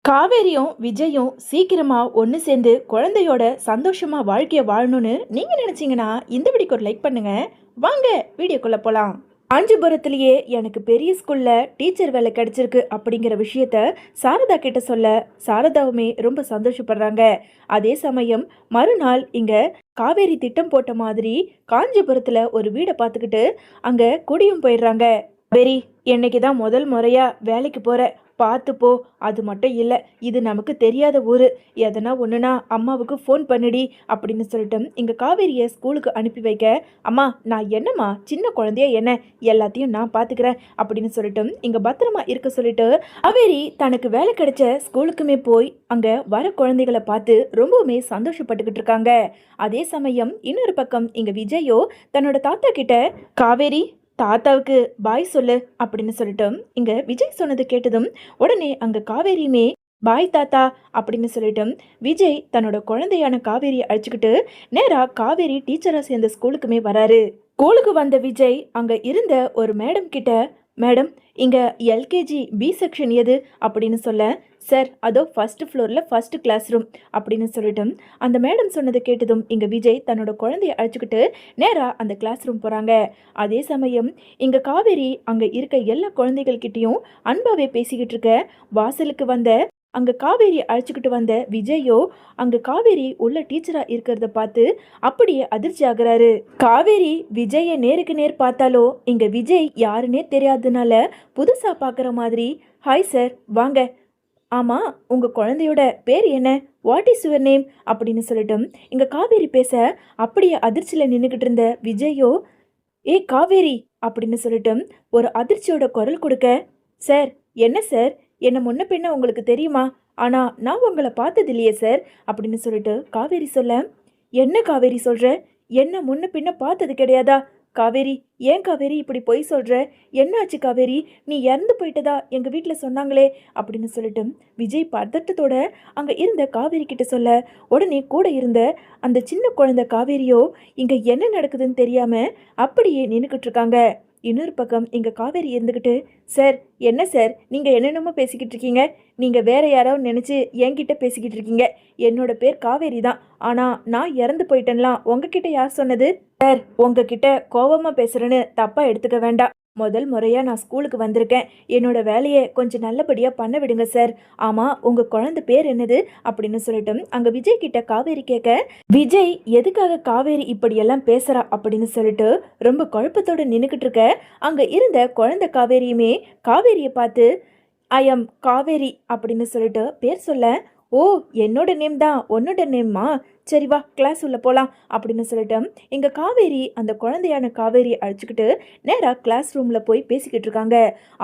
காவேரியும் விஜயும் சீக்கிரமா ஒன்று சேர்ந்து குழந்தையோட சந்தோஷமா வாழ்க்கைய வாழணும்னு நீங்க நினைச்சீங்கன்னா இந்த வீடியோக்கு ஒரு லைக் பண்ணுங்க. வாங்க வீடியோக்குள்ள போலாம். காஞ்சிபுரத்திலேயே எனக்கு பெரிய ஸ்கூல்ல டீச்சர் வேலை கிடைச்சிருக்கு அப்படிங்கிற விஷயத்த சாரதா கிட்ட சொல்ல சாரதாவுமே ரொம்ப சந்தோஷப்படுறாங்க. அதே சமயம் மறுநாள் இங்க காவேரி திட்டம் போட்ட மாதிரி காஞ்சிபுரத்துல ஒரு வீடை பார்த்துக்கிட்டு அங்க குடியும் போயிடுறாங்க. காவேரி, என்னைக்கு தான் முதல் முறையா வேலைக்கு போற, பார்த்து போ. அது மட்டும் இல்லை, இது நமக்கு தெரியாத ஊர். எதனா ஒன்றுனா அம்மாவுக்கு ஃபோன் பண்ணிடி அப்படின்னு சொல்லிட்டு இங்கே காவேரியை ஸ்கூலுக்கு அனுப்பி வைக்க, அம்மா நான் என்னம்மா சின்ன குழந்தைய என்ன, எல்லாத்தையும் நான் பார்த்துக்கிறேன் அப்படின்னு சொல்லிட்டு இங்கே பத்திரமா இருக்க சொல்லிட்டு காவேரி தனக்கு வேலை கிடைச்ச ஸ்கூலுக்குமே போய் அங்கே வர குழந்தைகளை பார்த்து ரொம்பவுமே சந்தோஷப்பட்டுக்கிட்டு இருக்காங்க. அதே சமயம் இன்னொரு பக்கம் இங்கே விஜயோ தன்னோட தாத்தா கிட்ட, காவேரி தாத்தாவுக்கு பாய் சொல்லு அப்படின்னு சொல்லிட்டு இங்க விஜய் சொன்னது கேட்டதும் உடனே அங்க காவேரியுமே பாய் தாத்தா அப்படின்னு சொல்லிட்டு விஜய் தன்னோட குழந்தையான காவேரியை அழைச்சிக்கிட்டு நேரா காவேரி டீச்சரா சேர்ந்த ஸ்கூலுக்குமே வராரு. ஸ்கூலுக்கு வந்த விஜய் அங்க இருந்த ஒரு மேடம் கிட்ட, மேடம் இங்க எல்கேஜி பி செக்ஷன் எது அப்படின்னு சொல்ல, சார் அதோ ஃபர்ஸ்ட் ஃப்ளோரில் ஃபர்ஸ்ட் கிளாஸ் ரூம் அப்படின்னு சொல்லிட்டு அந்த மேடம் சொன்னதை கேட்டதும் இங்கே விஜய் தன்னோட குழந்தைய அழைச்சிக்கிட்டு நேராக அந்த கிளாஸ் ரூம் போகிறாங்க. அதே சமயம் இங்கே காவேரி அங்கே இருக்க எல்லா குழந்தைகள்கிட்டையும் அன்பாவே பேசிக்கிட்டு இருக்க வாசலுக்கு வந்த அங்கே காவேரி அழைச்சிக்கிட்டு வந்த விஜயோ அங்கே காவேரி உள்ள டீச்சரா இருக்கிறத பார்த்து அப்படியே அதிர்ச்சி ஆகுறாரு. காவேரி விஜயை நேருக்கு நேர் பார்த்தாலோ இங்கே விஜய் யாருன்னே தெரியாததுனால புதுசாக பார்க்குற மாதிரி, ஹாய் சார் வாங்க, ஆமாம் உங்கள் குழந்தையோட பேர் என்ன, வாட் இஸ் யுவர் நேம் அப்படின்னு சொல்லிட்டு இங்கே காவேரி பேச அப்படியே அதிர்ச்சியில் நின்றுக்கிட்டு இருந்த விஜயோ, ஏ காவேரி அப்படின்னு சொல்லிட்டு ஒரு அதிர்ச்சியோட குரல் கொடுக்க, சார் என்ன சார், என்ன முன்ன பின்ன உங்களுக்கு தெரியுமா, ஆனால் நான் உங்களை பார்த்தது இல்லையே சார் அப்படின்னு சொல்லிட்டு காவேரி சொல்ல, என்ன காவேரி சொல்கிற, என்ன முன்ன பின்ன பார்த்தது கிடையாதா காவேரி, ஏன் காவேரி இப்படி பொய் சொல்கிற, என்னாச்சு காவேரி, நீ இறந்து போயிட்டதா எங்கள் வீட்டில் சொன்னாங்களே அப்படின்னு சொல்லிட்டு விஜய் பதட்டத்தோட அங்கே இருந்த காவேரி கிட்ட சொல்ல, உடனே கூட இருந்த அந்த சின்ன குழந்தை காவேரியோ இங்கே என்ன நடக்குதுன்னு தெரியாமல் அப்படியே நின்றுக்கிட்டு இருக்காங்க. இன்னொரு பக்கம் இங்கே காவேரி இருந்துக்கிட்டு, சார் என்ன சார் நீங்கள் என்னென்னமோ பேசிக்கிட்டு இருக்கீங்க, நீங்கள் வேற யாராவது நினச்சி என்கிட்ட பேசிக்கிட்டு இருக்கீங்க, என்னோட பேர் காவேரி தான், ஆனால் நான் இறந்து போயிட்டேன்லாம் உங்ககிட்ட யார் சொன்னது, சார் உங்ககிட்ட கோபமாக பேசுகிறேன்னு தப்பாக எடுத்துக்க வேண்டாம், முதல் முறையாக நான் ஸ்கூலுக்கு வந்திருக்கேன், என்னோட வேலையை கொஞ்சம் நல்லபடியாக பண்ண விடுங்க சார், ஆமாம் உங்கள் குழந்தை பேர் என்னது அப்படின்னு சொல்லிட்டு அங்கே விஜய் கிட்ட காவேரி கேட்க, விஜய் எதுக்காக காவேரி இப்படியெல்லாம் பேசுகிறா அப்படின்னு சொல்லிட்டு ரொம்ப குழப்பத்தோடு நின்றுக்கிட்டு இருக்க அங்கே இருந்த குழந்தை காவேரியுமே காவேரியை பார்த்து, ஐ எம் காவேரி அப்படின்னு சொல்லிட்டு பேர் சொல்ல, ஓ என்னோட நேம் தான் உன்னோட நேம்மா, சரி வா கிளாஸ் உள்ள போகலாம் அப்படின்னு சொல்லிட்டு இங்கே காவேரி அந்த குழந்தையான காவேரியை அழைச்சிக்கிட்டு நேராக கிளாஸ் ரூமில் போய் பேசிக்கிட்டு இருக்காங்க.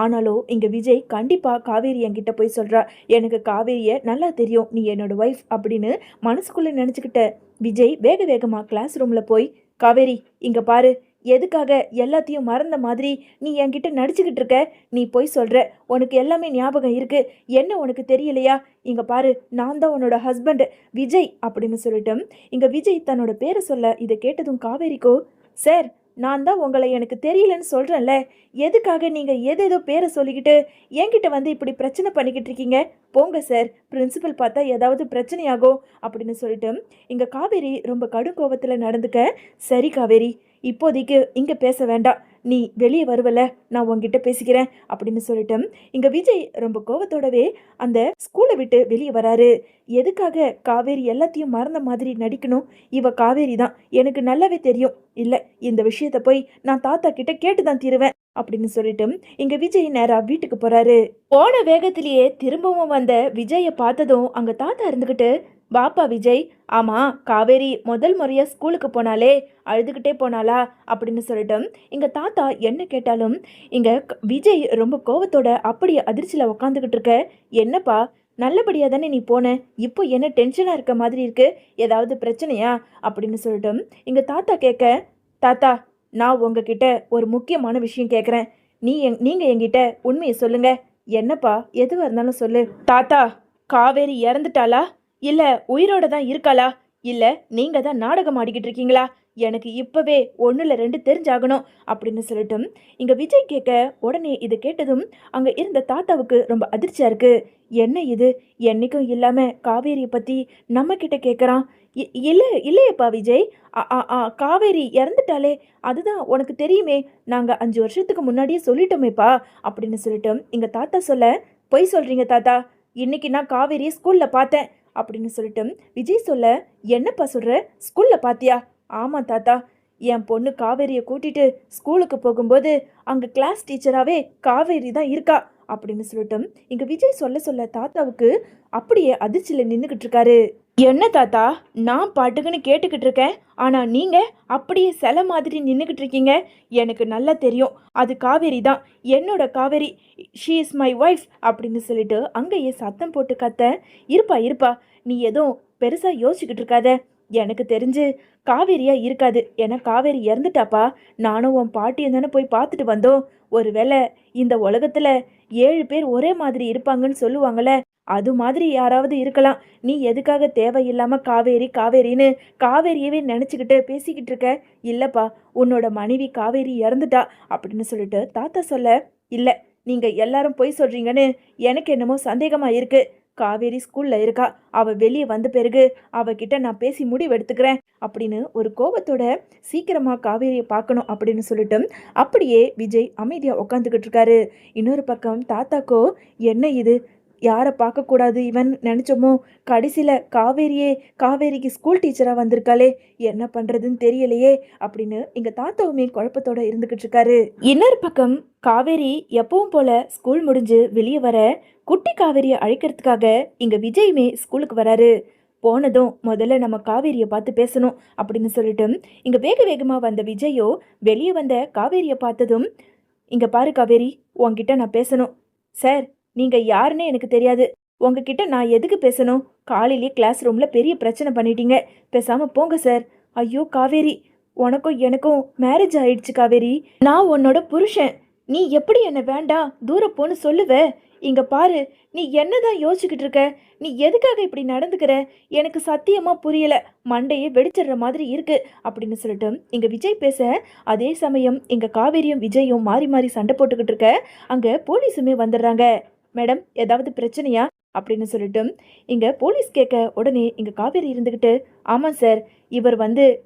ஆனாலும் இங்கே விஜய் கண்டிப்பாக காவேரி என்கிட்ட போய் சொல்கிறா, எனக்கு காவேரியை நல்லா தெரியும், நீ என்னோட ஒய்ஃப் அப்படின்னு மனசுக்குள்ளே நினச்சிக்கிட்ட விஜய் வேக வேகமாக கிளாஸ் ரூமில் போய், காவேரி இங்கே பாரு, எதுக்காக எல்லாத்தையும் மறந்த மாதிரி நீ என்கிட்ட நடிச்சுக்கிட்டு இருக்க, நீ போய் சொல்கிற, உனக்கு எல்லாமே ஞாபகம் இருக்கு, என்ன உனக்கு தெரியலையா, இங்கே பாரு நான் தான் உன்னோட ஹஸ்பண்ட் விஜய் அப்படின்னு சொல்லிட்டு இங்கே விஜய் தன்னோட பேரை சொல்ல, இதை கேட்டதும் காவேரிக்கோ, சார் நான் தான் உங்களை எனக்கு தெரியலன்னு சொல்கிறேன்ல, எதுக்காக நீங்கள் ஏதேதோ பேரை சொல்லிக்கிட்டு என்கிட்ட வந்து இப்படி பிரச்சனை பண்ணிக்கிட்டு இருக்கீங்க, போங்க சார், பிரின்சிபல் பார்த்தா ஏதாவது பிரச்சனையாகும் அப்படின்னு சொல்லிட்டு இங்கே காவேரி ரொம்ப கடும் கோபத்தில் நடந்துக்க, சரி காவேரி இப்போதைக்கு இங்கே பேச வேண்டாம், நீ வெளியே வருவல, நான் உங்ககிட்ட பேசிக்கிறேன் அப்படின்னு சொல்லிட்டு இங்கே விஜய் ரொம்ப கோபத்தோடவே அந்த ஸ்கூலை விட்டு வெளியே வராரு. எதுக்காக காவேரி எல்லாத்தையும் மறந்த மாதிரி நடிக்கணும், இவ காவேரி தான் எனக்கு நல்லாவே தெரியும், இல்லை இந்த விஷயத்த போய் நான் தாத்தா கிட்ட கேட்டு தான் தீருவேன் அப்படின்னு சொல்லிட்டு இங்க விஜய் நேரா வீட்டுக்கு போறாரு. போன வேகத்திலேயே திரும்பவும் வந்த விஜயை பார்த்ததும் அங்க தாத்தா இருந்துகிட்டு, பாப்பா விஜய், ஆமா காவேரி முதல் முறையா ஸ்கூலுக்கு போனாலே அழுதுகிட்டே போனாளா அப்படின்னு சொல்லிட்டு இங்க தாத்தா என்ன கேட்டாலும் இங்க விஜய் ரொம்ப கோவத்தோட அப்படியே அதிர்ச்சியில உக்காந்துக்கிட்டு இருக்க, என்னப்பா நல்லபடியா தானே நீ போன, இப்போ என்ன டென்ஷனா இருக்க மாதிரி இருக்கு, ஏதாவது பிரச்சனையா அப்படின்னு சொல்லிட்டு இங்க தாத்தா கேட்க, தாத்தா நான் உங்ககிட்ட ஒரு முக்கியமான விஷயம் கேட்குறேன், நீங்கள் என்கிட்ட உண்மையை சொல்லுங்க, என்னப்பா எதுவாக இருந்தாலும் சொல்லு. தாத்தா காவேரி இறந்துட்டாளா, இல்லை உயிரோட தான் இருக்காளா, இல்லை நீங்கள் தான் நாடகம் ஆடிக்கிட்டு இருக்கீங்களா, எனக்கு இப்போவே ஒன்றில் ரெண்டு தெரிஞ்சாகணும் அப்படின்னு சொல்லிட்டு இங்கே விஜய் கேட்க, உடனே இதை கேட்டதும் அங்கே இருந்த தாத்தாவுக்கு ரொம்ப அதிர்ச்சியாக இருக்குது. என்ன இது என்னைக்கும் இல்லாம காவேரியை பத்தி நம்ம கிட்ட கேட்குறான். இல்லையேப்பா விஜய். காவேரி இறந்துட்டாளே, அதுதான் உனக்கு தெரியுமே, நாங்க 5 வருஷத்துக்கு முன்னாடியே சொல்லிட்டோமேப்பா அப்படின்னு சொல்லிட்டு எங்க தாத்தா சொல்ல, பொய் சொல்றீங்க தாத்தா, இன்னைக்கு நான் காவேரியை ஸ்கூல்ல பார்த்தேன் அப்படின்னு சொல்லிட்டு விஜய் சொல்ல, என்னப்பா சொல்ற, ஸ்கூல்ல பாத்தியா? ஆமா தாத்தா, என் பொண்ணு காவேரியை கூட்டிட்டு ஸ்கூலுக்கு போகும்போது அங்க கிளாஸ் டீச்சராகவே காவேரி தான் இருக்கா அப்படின்னு சொல்லிட்டு இங்க விஜய் சொல்ல சொல்ல தாத்தாவுக்கு அப்படியே அதிர்ச்சியில் நின்றுக்கிட்டு இருக்காரு. என்ன தாத்தா, நான் பாட்டுக்குன்னு கேட்டுக்கிட்டு இருக்கேன், ஆனா நீங்க அப்படியே சில மாதிரி நின்றுக்கிட்டு இருக்கீங்க. எனக்கு நல்லா தெரியும், அது காவேரி தான், என்னோட Kaveri, she is my wife அப்படின்னு சொல்லிட்டு அங்கேயே சத்தம் போட்டு கத்த, இருப்பா இருப்பா, நீ எதுவும் பெருசா யோசிச்சுக்கிட்டு இருக்காத, எனக்கு தெரிஞ்சு காவேரியா இருக்காது, ஏன்னா காவேரி இறந்துட்டாப்பா, நானும் உன் பாட்டியும் தானே போய் பார்த்துட்டு வந்தோம். ஒருவேளை இந்த உலகத்துல 7 பேர் ஒரே மாதிரி இருப்பாங்கன்னு சொல்லுவாங்கல்ல, அது மாதிரி யாராவது இருக்கலாம். நீ எதுக்காக தேவையில்லாம காவேரி காவேரின்னு காவேரியவே நினச்சிக்கிட்டு பேசிக்கிட்டு இருக்க? இல்லப்பா, உன்னோட மனைவி காவேரி இறந்துட்டா அப்படின்னு சொல்லிட்டு தாத்தா சொல்ல, இல்லை, நீங்க எல்லாரும் பொய் சொல்றீங்கன்னு எனக்கு என்னமோ சந்தேகமா இருக்கு. காவேரி ஸ்கூல்ல இருக்கா, அவ வெளியே வந்த பிறகு அவகிட்ட நான் பேசி முடிவு எடுத்துக்கிறேன் அப்படின்னு ஒரு கோபத்தோட சீக்கிரமா காவேரியை பார்க்கணும் அப்படின்னு சொல்லிட்டு அப்படியே விஜய் அமைதியா உட்காந்துக்கிட்டு இருக்காரு. இன்னொரு பக்கம் தாத்தாக்கோ, என்ன இது, யாரை பார்க்கக்கூடாது இவன் நினச்சோமோ, கடைசியில் காவேரிக்கு ஸ்கூல் டீச்சராக வந்திருக்காளே, என்ன பண்ணுறதுன்னு தெரியலையே அப்படின்னு எங்கள் தாத்தாவுமே குழப்பத்தோட இருந்துக்கிட்டு இருக்காரு. இன்னொரு பக்கம் காவேரி எப்பவும் போல ஸ்கூல் முடிஞ்சு வெளியே வர, குட்டி காவேரியை அழைக்கிறதுக்காக இங்கே விஜயுமே ஸ்கூலுக்கு வராரு. போனதும் முதல்ல நம்ம காவேரியை பார்த்து பேசணும் அப்படின்னு சொல்லிட்டு இங்கே வேக வேகமாக வந்த விஜயோ வெளியே வந்த காவேரியை பார்த்ததும், இங்கே பாரு காவேரி, உன்கிட்ட நான் பேசணும். சார், நீங்க யாருன்னு எனக்கு தெரியாது, உங்ககிட்ட நான் எதுக்கு பேசணும்? காலையிலேயே கிளாஸ் ரூம்ல பெரிய பிரச்சனை பண்ணிட்டீங்க, பேசாம போங்க சார். ஐயோ காவேரி, உனக்கும் எனக்கும் மேரேஜ் ஆயிடுச்சு காவேரி, நான் உன்னோட புருஷன், நீ எப்படி என்ன வேண்டாம் தூரம் போன்னு சொல்லுவ? இங்க பாரு, நீ என்னதான் யோசிச்சுக்கிட்டு இருக்க, நீ எதுக்காக இப்படி நடந்துக்கிற, எனக்கு சத்தியமா புரியல, மண்டையே வெடிச்சிடுற மாதிரி இருக்கு அப்படின்னு சொல்லிட்டு இங்க விஜய் பேச, அதே சமயம் இங்க காவேரியும் விஜயும் மாறி மாறி சண்டை போட்டுக்கிட்டு இருக்க, அங்க போலீஸுமே வந்துடுறாங்க. மேடம், ஏதாவது பிரச்சனையா அப்படின்னு சொல்லிட்டு இங்கே போலீஸ் கேட்க, உடனே இங்கே காவேரி இருந்துக்கிட்டு, ஆமாம் சார், இவர்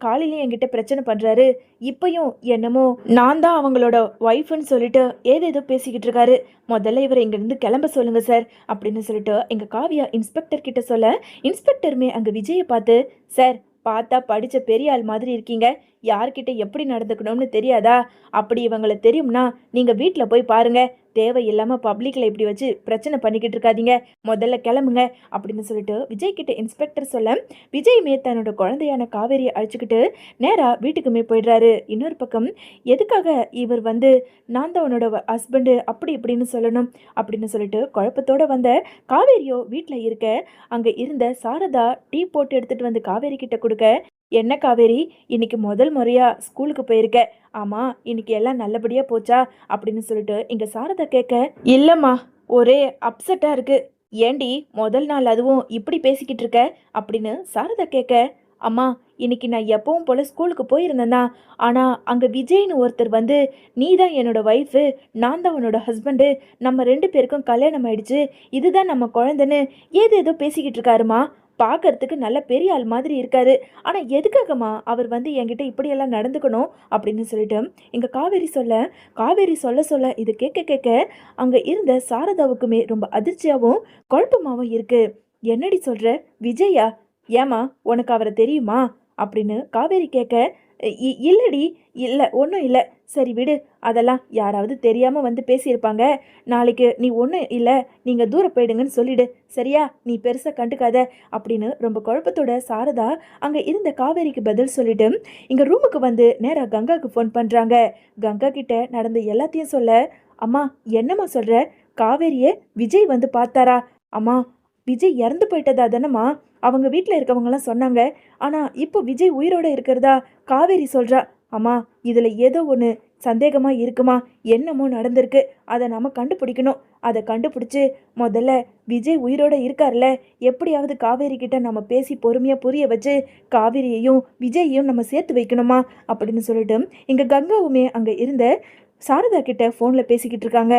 காலையிலேயே என்கிட்ட பிரச்சனை பண்ணுறாரு, இப்பயும் என்னமோ நான் தான் அவங்களோட ஒய்ஃப்னு சொல்லிட்டு ஏதேதோ பேசிக்கிட்டு இருக்காரு, முதல்ல இவரை இங்கேருந்து கிளம்ப சொல்லுங்க சார் அப்படின்னு சொல்லிட்டு எங்கள் காவியா இன்ஸ்பெக்டர் கிட்ட சொல்ல, இன்ஸ்பெக்டருமே அங்கே விஜயை பார்த்து, சார், பார்த்தா படித்த பெரிய ஆள் மாதிரி இருக்கீங்க, யார்கிட்ட எப்படி நடந்துக்கணும்னு தெரியாதா? அப்படி இவங்களை தெரியும்னா நீங்கள் வீட்டில் போய் பாருங்க, தேவையில்லாமல் பப்ளிக்கில் இப்படி வச்சு பிரச்சனை பண்ணிக்கிட்டு இருக்காதீங்க, முதல்ல கிளம்புங்க அப்படின்னு சொல்லிட்டு விஜய் கிட்ட இன்ஸ்பெக்டர் சொல்ல, விஜயுமே தன்னோட குழந்தையான காவேரியை அழைச்சிக்கிட்டு நேராக வீட்டுக்குமே போயிடுறாரு. இன்னொரு பக்கம், எதுக்காக இவர் நான் தான் உன்னோட ஹஸ்பண்டு அப்படி இப்படின்னு சொல்லணும் அப்படின்னு சொல்லிட்டு குழப்பத்தோடு வந்த காவேரியோ வீட்டில் இருக்க, அங்கே இருந்த சாரதா டீ போட்டு எடுத்துகிட்டு வந்து காவேரி கிட்ட கொடுக்க, என்ன காவேரி, இன்னைக்கு முதல் முறையாக ஸ்கூலுக்கு போயிருக்க, ஆமாம் இன்னைக்கு எல்லாம் நல்லபடியாக போச்சா அப்படின்னு சொல்லிட்டு இங்கே சாரதா கேட்க, இல்லைம்மா, ஒரே அப்செட்டாக இருக்கு. ஏண்டி முதல் நாள் அதுவும் இப்படி பேசிக்கிட்டு இருக்க அப்படின்னு சாரதா கேட்க, அம்மா, இன்னைக்கு நான் எப்பவும் போல் ஸ்கூலுக்கு போயிருந்தேன்னா, ஆனால் அங்கே விஜய்னு ஒருத்தர் நீ தான் என்னோட ஒய்ஃபு, நான் தான் உன்னோட ஹஸ்பண்டு, நம்ம 2 பேருக்கும் கல்யாணம் ஆயிடுச்சு, இதுதான் நம்ம குழந்தைன்னு ஏதேதோ பேசிக்கிட்டு இருக்காருமா, பார்க்கறதுக்கு நல்ல பெரிய ஆள் மாதிரி இருக்காரு, ஆனால் எதுக்காகம்மா அவர் என்கிட்ட இப்படியெல்லாம் நடந்துக்கணும் அப்படின்னு சொல்லிட்டு எங்கள் காவேரி சொல்ல சொல்ல இது கேட்க கேட்க அங்கே இருந்த சாரதாவுக்குமே ரொம்ப அதிர்ச்சியாகவும் குழப்பமாகவும் இருக்கு. என்னடி சொல்கிற, விஜயா? ஏமா, உனக்கு அவரை தெரியுமா அப்படின்னு காவேரி கேட்க, இல்லடி, இல்லை, ஒன்றும் இல்லை, சரி விடு, அதெல்லாம் யாராவது தெரியாமல் பேசியிருப்பாங்க, நாளைக்கு நீ ஒன்றும் இல்லை, நீங்கள் தூரம் போயிடுங்கன்னு சொல்லிடு, சரியா, நீ பெருசாக கண்டுக்காத அப்படின்னு ரொம்ப குழப்பத்தோட சாரதா அங்கே இருந்த காவேரிக்கு பதில் சொல்லிட்டு இங்கே ரூமுக்கு நேராக கங்காவுக்கு ஃபோன் பண்ணுறாங்க. கங்கா கிட்ட நடந்த எல்லாத்தையும் சொல்ல, அம்மா, என்னம்மா சொல்கிற, காவேரியை விஜய் பார்த்தாரா? அம்மா, விஜய் இறந்து போயிட்டதா தானம்மா அவங்க வீட்டில் இருக்கவங்கலாம் சொன்னாங்க, ஆனால் இப்போ விஜய் உயிரோடு இருக்கிறதா காவேரி சொல்கிறா. அம்மா, இதில் ஏதோ ஒன்று சந்தேகமாக இருக்குமா, என்னமோ நடந்திருக்கு, அதை நாம் கண்டுபிடிக்கணும், அதை கண்டுபிடிச்சி முதல்ல விஜய் உயிரோடு இருக்கார்ல, எப்படியாவது காவேரி கிட்ட நம்ம பேசி பொறுமையாக புரிய வச்சு காவேரியையும் விஜயையும் நம்ம சேர்த்து வைக்கணுமா அப்படின்னு சொல்லிட்டு இங்கே கங்காவுமே அங்கே இருந்த சாரதா கிட்ட ஃபோனில் பேசிக்கிட்டு இருக்காங்க.